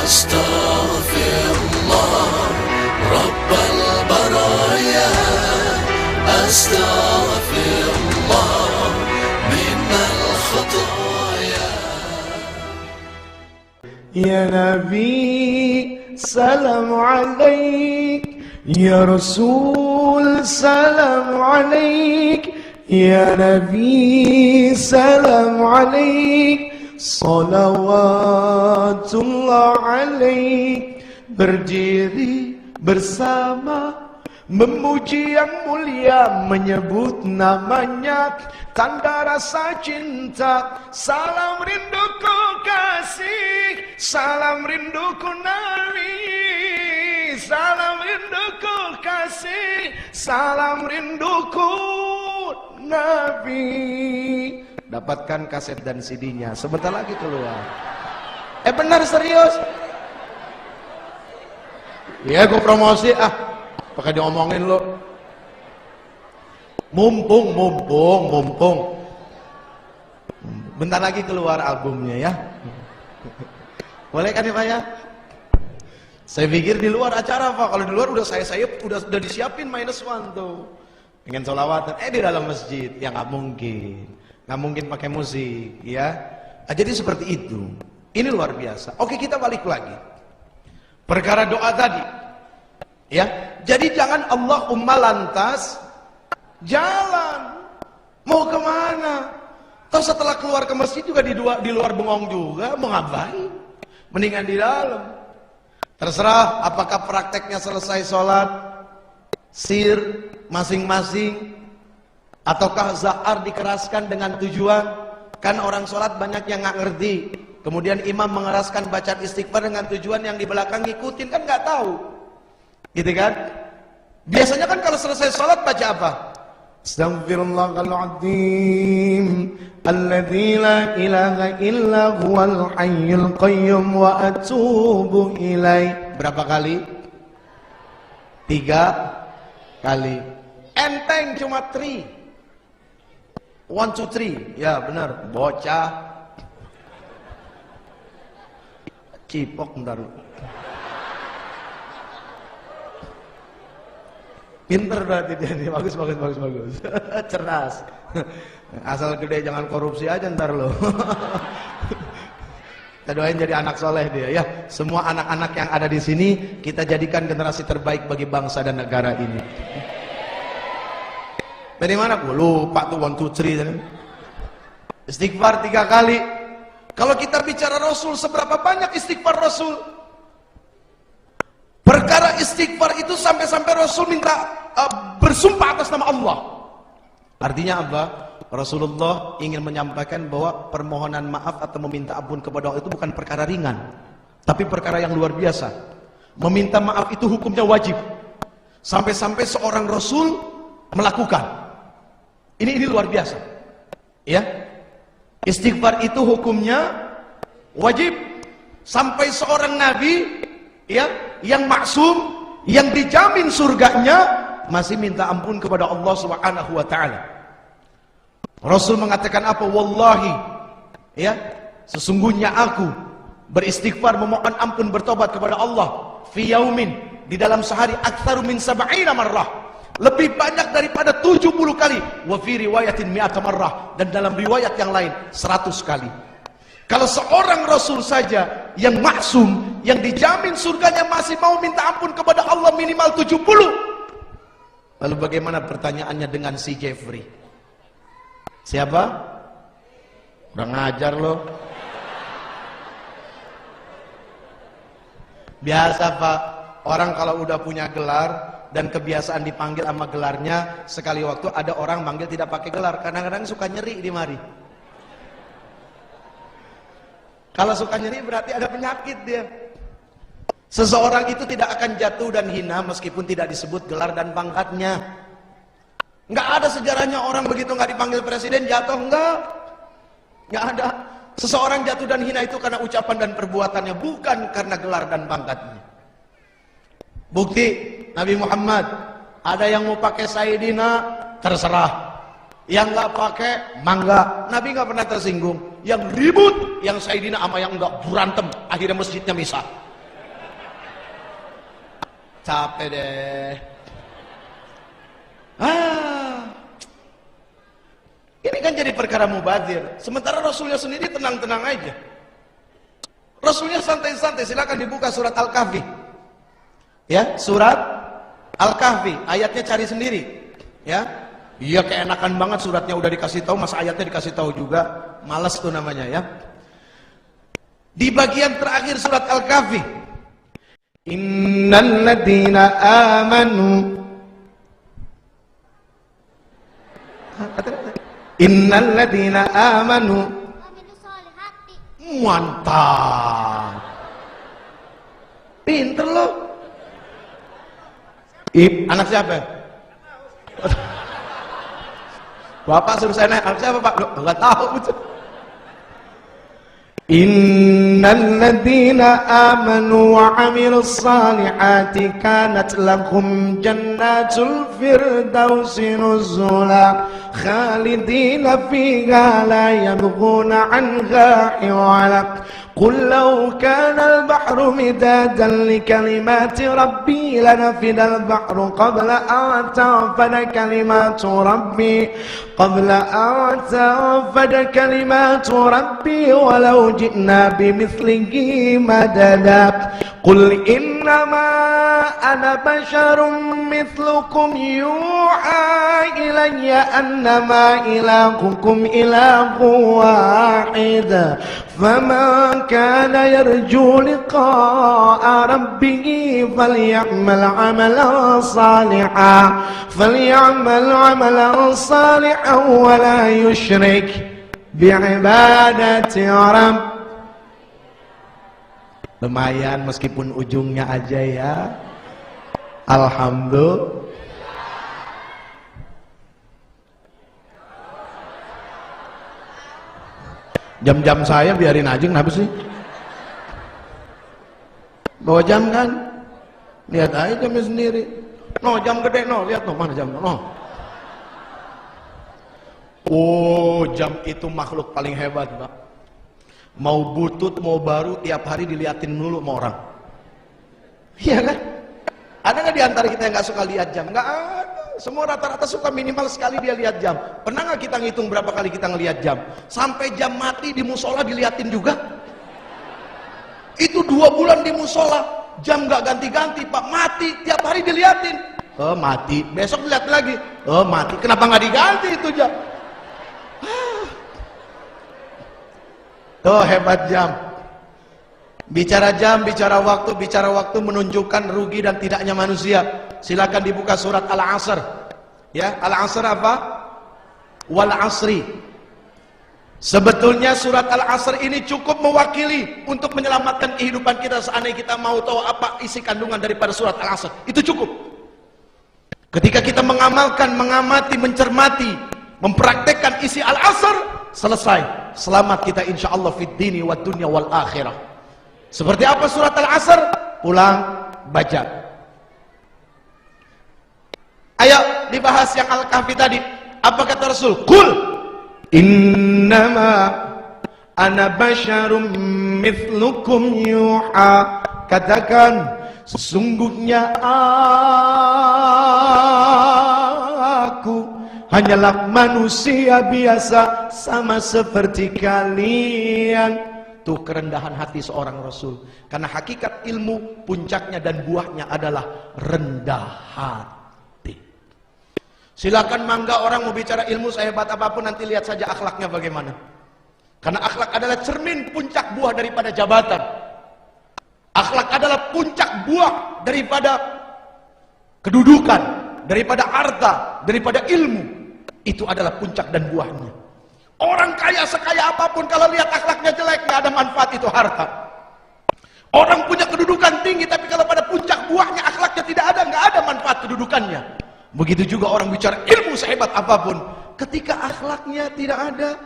أستغفر الله رب البرايا أستغفر الله من الخطايا. يا نبي سلام عليك، يا رسول سلام عليك، يا نبي سلام عليك، salawatullah alaik. Berdiri bersama memuji yang mulia, menyebut namanya, tanda rasa cinta. Salam rinduku kasih, salam rinduku Nabi, salam rinduku kasih, salam rinduku Nabi. Dapatkan kaset dan CD-nya, sebentar lagi keluar. Benar, serius. Ya gue promosi pakai diomongin lo. Mumpung bentar lagi keluar albumnya ya. Boleh kan ya Pak ya? Saya pikir di luar acara Pak, kalau di luar udah udah disiapin -1 tuh. Pengen sholawatan, di dalam masjid, ya nggak mungkin pakai musik ya. Jadi seperti itu. Ini luar biasa. Oke, kita balik lagi. Perkara doa tadi. Ya, jadi jangan Allahumma lantas jalan. Mau kemana? Toh setelah keluar ke masjid juga di luar bengong juga, mau ngapain? Mendingan di dalam. Terserah apakah prakteknya selesai sholat sir masing-masing, ataukah zahar dikeraskan dengan tujuan. Kan orang sholat banyak yang nggak ngerti, kemudian imam mengeraskan bacaan istighfar dengan tujuan yang di belakang ngikutin, kan nggak tahu, gitu kan? Biasanya kan kalau selesai sholat baca apa? Astaghfirullahaladzim alladzi la ilaha illa huwal hayyul qayyum wa atubu ilaih. Berapa kali? 3 kali. Enteng cuma 3. 1, 2, 3. Ya benar, bocah cipok bentar. Pinter berarti dia nih, bagus. Cerdas. Asal gede jangan korupsi aja ntar lo. Kita doain jadi anak soleh dia ya. Semua anak-anak yang ada di sini kita jadikan generasi terbaik bagi bangsa dan negara ini. Dari mana? Gue lupa tuh 1, 2, 3. Istighfar 3 kali. Kalau kita bicara Rasul, seberapa banyak istighfar Rasul? Perkara istighfar itu sampai-sampai Rasul minta bersumpah atas nama Allah. Artinya apa? Rasulullah ingin menyampaikan bahwa permohonan maaf atau meminta ampun kepada Allah itu bukan perkara ringan, tapi perkara yang luar biasa. Meminta maaf itu hukumnya wajib. Sampai-sampai seorang Rasul melakukan. Ini luar biasa. Ya. Istighfar itu hukumnya wajib. Sampai seorang nabi ya, yang maksum, yang dijamin surganya, masih minta ampun kepada Allah Subhanahu wa taala. Rasul mengatakan apa? Wallahi, ya, sesungguhnya aku beristighfar, memohon ampun, bertobat kepada Allah fi yaumin, di dalam sehari, aktsaru min 70 marrah, lebih banyak daripada 70 kali, wa fi riwayatin 100 marrah, dan dalam riwayat yang lain 100 kali. Kalau seorang Rasul saja yang maksum, yang dijamin surganya, masih mau minta ampun kepada Allah minimal 70. Lalu bagaimana pertanyaannya dengan si Jeffrey? Siapa? Kurang ajar loh. Biasa Pak, orang kalau udah punya gelar dan kebiasaan dipanggil sama gelarnya, sekali waktu ada orang manggil tidak pakai gelar, kadang-kadang suka nyeri di mari. Kalau suka nyeri berarti ada penyakit dia. Seseorang itu tidak akan jatuh dan hina meskipun tidak disebut gelar dan pangkatnya. Nggak ada sejarahnya orang begitu nggak dipanggil presiden jatuh, nggak ada. Seseorang jatuh dan hina itu karena ucapan dan perbuatannya, bukan karena gelar dan pangkatnya. Bukti Nabi Muhammad, ada yang mau pakai Sayyidina, terserah. Yang nggak pakai, mangga. Nabi nggak pernah tersinggung. Yang ribut, yang Sayyidina sama yang enggak berantem, akhirnya masjidnya misah. Capek deh. Ini kan jadi perkara mubazir. Sementara Rasulnya sendiri tenang-tenang aja. Rasulnya santai-santai. Silakan dibuka surat Al-Kahfi. Ya, surat Al-Kahfi. Ayatnya cari sendiri. Ya, iya keenakan banget suratnya udah dikasih tahu, masa ayatnya dikasih tahu juga. Malas tuh namanya ya. Di bagian terakhir surat Al-Kahfi. Innal ladina amanu. Innal ladina amanu. Mantap. Pinter lo. Anak siapa? Bapak suruh saya naik. Anak siapa Pak? Loh, enggak tahu. Innal ladina amanu wa 'amilus salihati kanat lahum jannatul firdausi nuzula khalidina fiha la yabghuna 'anha hiwala qul law kana al-bahru midadan li kalimati rabbi lanafida al-bahru qabla an tanfada kalimatu rabbi walau ji'na bimithlihi madada qul innama ana basharum mithlukum yuha ilayya annama ilahukum ilahu wahid faman kana yarju liqa'a rabbih falyamal 'amalan salihan wa la yushrik bi'ibadati rabb. Lumayan meskipun ujungnya aja ya. Alhamdulillah. Jam-jam saya biarin aja, kenapa sih? Bawa jam kan? Lihat aja jamnya sendiri. No, jam gede no, lihat no, mana jam no. Oh, jam itu makhluk paling hebat, Pak. Mau butut, mau baru, tiap hari diliatin dulu sama orang. Iya kan? Ada nggak di antara kita yang nggak suka lihat jam? Nggak ada. Semua rata-rata suka minimal sekali dia lihat jam. Pernah nggak kita ngitung berapa kali kita ngelihat jam? Sampai jam mati di musola diliatin juga. Itu 2 bulan di musola, jam nggak ganti-ganti, Pak. Mati, tiap hari diliatin. Oh mati, besok dilihat lagi. Oh mati, kenapa nggak diganti itu jam? Tuh hebat jam. Bicara jam, bicara waktu menunjukkan rugi dan tidaknya manusia. Silakan dibuka surat Al-Asr. Ya, Al-Asr apa? Wal asri. Sebetulnya surat Al-Asr ini cukup mewakili untuk menyelamatkan kehidupan kita seandainya kita mau tahu apa isi kandungan daripada surat Al-Asr. Itu cukup. Ketika kita mengamalkan, mengamati, mencermati, mempraktekkan isi Al-Asr, selesai. Selamat kita insyaallah fid dini wad dunya wal akhirah. Seperti apa surat Al-Asr? Pulang baca. Ayo dibahas yang Al-Kahfi tadi. Apa kata Rasul? Qul innama ana basyarum mithlukum yuha. Katakan sesungguhnya aku hanyalah manusia biasa sama seperti kalian. Tuh kerendahan hati seorang Rasul. Karena hakikat ilmu, puncaknya dan buahnya adalah rendah hati. Silakan mangga orang mau bicara ilmu sehebat apapun, nanti lihat saja akhlaknya bagaimana. Karena akhlak adalah cermin puncak buah daripada jabatan. Akhlak adalah puncak buah daripada kedudukan, daripada harta, daripada ilmu. Itu adalah puncak dan buahnya. Orang kaya sekaya apapun kalau lihat akhlaknya jelek, nggak ada manfaat itu harta. Orang punya kedudukan tinggi tapi kalau pada puncak buahnya akhlaknya tidak ada, nggak ada manfaat kedudukannya. Begitu juga orang bicara ilmu sehebat apapun, ketika akhlaknya tidak ada,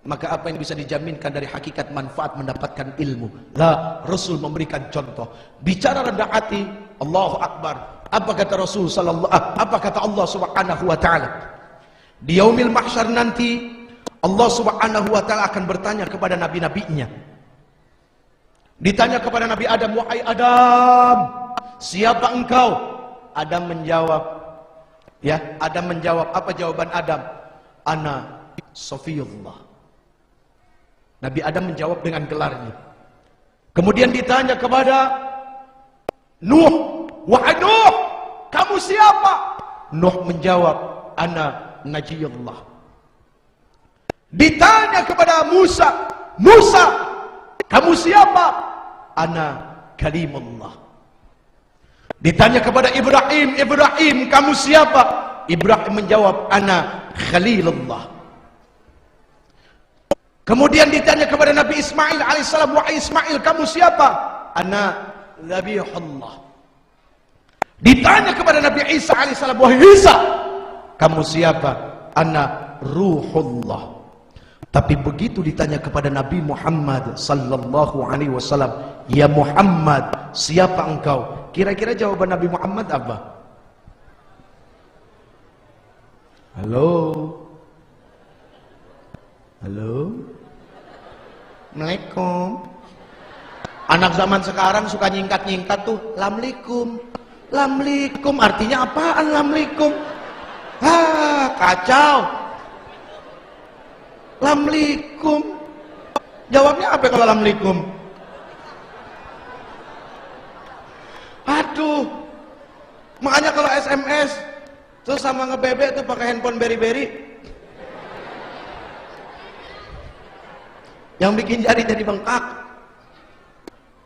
maka apa yang bisa dijaminkan dari hakikat manfaat mendapatkan ilmu? Lah, Rasul memberikan contoh. Bicara rendah hati, Allahu Akbar. Apa kata Rasul apa kata Allah Subhanahu wa taala? Di yaumil mahsyar nanti Allah Subhanahu wa taala akan bertanya kepada nabi-nabinya. Ditanya kepada Nabi Adam, wahai Adam, siapa engkau? Adam menjawab, ya, Adam menjawab, apa jawaban Adam? Ana Safiyullah. Nabi Adam menjawab dengan gelarnya. Kemudian ditanya kepada Nuh, wahai Nuh, kamu siapa? Nuh menjawab, ana Najiyullah. Ditanya kepada Musa, Musa, kamu siapa? Ana Kalimullah. Ditanya kepada Ibrahim, Ibrahim, kamu siapa? Ibrahim menjawab, ana Khalilullah. Kemudian ditanya kepada Nabi Ismail alaihissalam, wahai Ismail, kamu siapa? Ana Zabihullah. Ditanya kepada Nabi Isa alaihissalam, wahai Isa, kamu siapa? Ana Ruhullah. Tapi begitu ditanya kepada Nabi Muhammad sallallahu alaihi wasallam, ya Muhammad, siapa engkau? Kira-kira jawaban Nabi Muhammad apa? Halo? Halo? Assalamualaikum. Anak zaman sekarang suka nyingkat-nyingkat tuh, lamlikum. Lamlikum artinya apaan lamlikum? Kacau. Lamlikum. Jawabnya apa kalau lamlikum? Aduh. Makanya kalau SMS terus sama ngebebek tuh pakai handphone beri-beri, yang bikin jari jadi bengkak.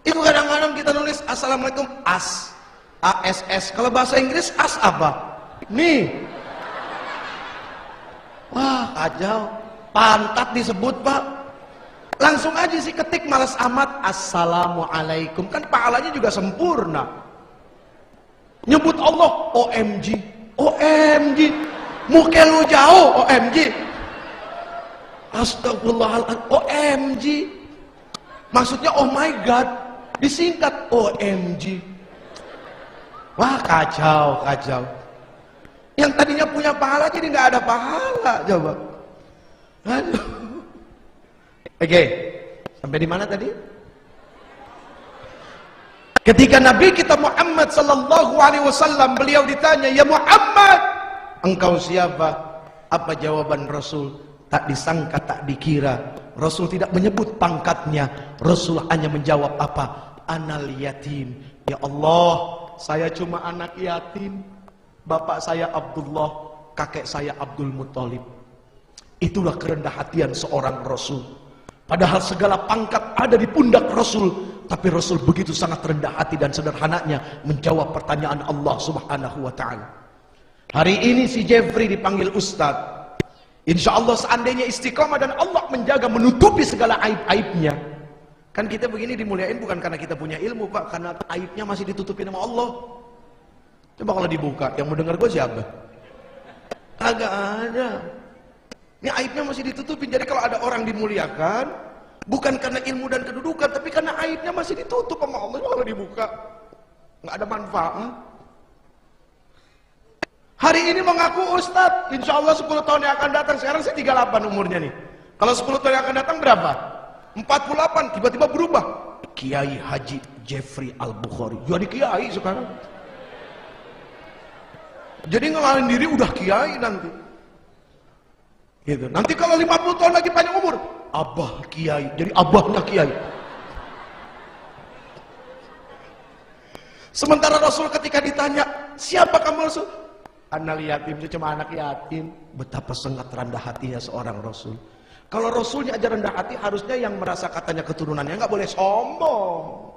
Itu kadang-kadang kita nulis assalamualaikum ASS. Kalau bahasa Inggris as apa? Nih. Wah, kacau. Pantat disebut, Pak. Langsung aja sih ketik, malas amat, assalamualaikum. Kan pahalanya juga sempurna. Nyebut Allah, OMG. OMG. Muka lu jauh, OMG. Astagfirullahaladzim, OMG. Maksudnya oh my God, disingkat OMG. Wah, kacau, kacau. Yang tadinya punya pahala jadi nggak ada pahala, coba. Aduh. Oke, sampai di mana tadi? Ketika Nabi kita Muhammad sallallahu alaihi wasallam, beliau ditanya, ya Muhammad, engkau siapa? Apa jawaban Rasul? Tak disangka, tak dikira, Rasul tidak menyebut pangkatnya. Rasul hanya menjawab apa? Anal yatim. Ya Allah, saya cuma anak yatim. Bapak saya Abdullah, kakek saya Abdul Muttalib. Itulah kerendah hatian seorang Rasul. Padahal segala pangkat ada di pundak Rasul, tapi Rasul begitu sangat rendah hati dan sederhananya menjawab pertanyaan Allah Subhanahu wa ta'ala. Hari ini si Jeffrey dipanggil Ustadz. Insya Allah seandainya istiqamah dan Allah menjaga, menutupi segala aib-aibnya. Kan kita begini dimuliain bukan karena kita punya ilmu, Pak, karena aibnya masih ditutupi sama Allah. Coba kalau dibuka, yang mau dengar gue siapa? Agak ada. Ini aibnya masih ditutupin. Jadi kalau ada orang dimuliakan, bukan karena ilmu dan kedudukan, tapi karena aibnya masih ditutup sama Allah. Kalau dibuka, nggak ada manfaat. Hari ini mengaku Ustadz, insya Allah 10 tahun yang akan datang. Sekarang saya 38 umurnya nih. Kalau 10 tahun yang akan datang berapa? 48, tiba-tiba berubah. Kiai Haji Jeffrey Al-Bukhari. Jadi kiai sekarang. Jadi ngelalin diri udah kiai nanti. Gitu. Nanti kalau 50 tahun lagi panjang umur, abah kiai. Jadi abahnya kiai. Sementara Rasul ketika ditanya, siapa kamu Rasul? Anak yatim, itu cuma anak yatim. Betapa sangat rendah hatinya seorang Rasul. Kalau Rasulnya aja rendah hati, harusnya yang merasa katanya keturunannya nggak boleh sombong.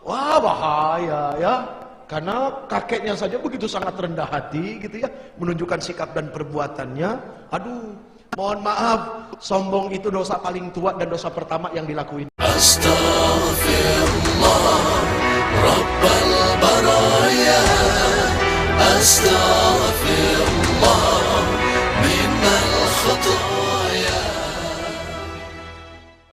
Wah, bahaya ya. Karena kakeknya saja begitu sangat rendah hati gitu ya, menunjukkan sikap dan perbuatannya. Aduh, mohon maaf, sombong itu dosa paling tua dan dosa pertama yang dilakuin. Astaghfirullah Rabbal baraya. Astaghfirullah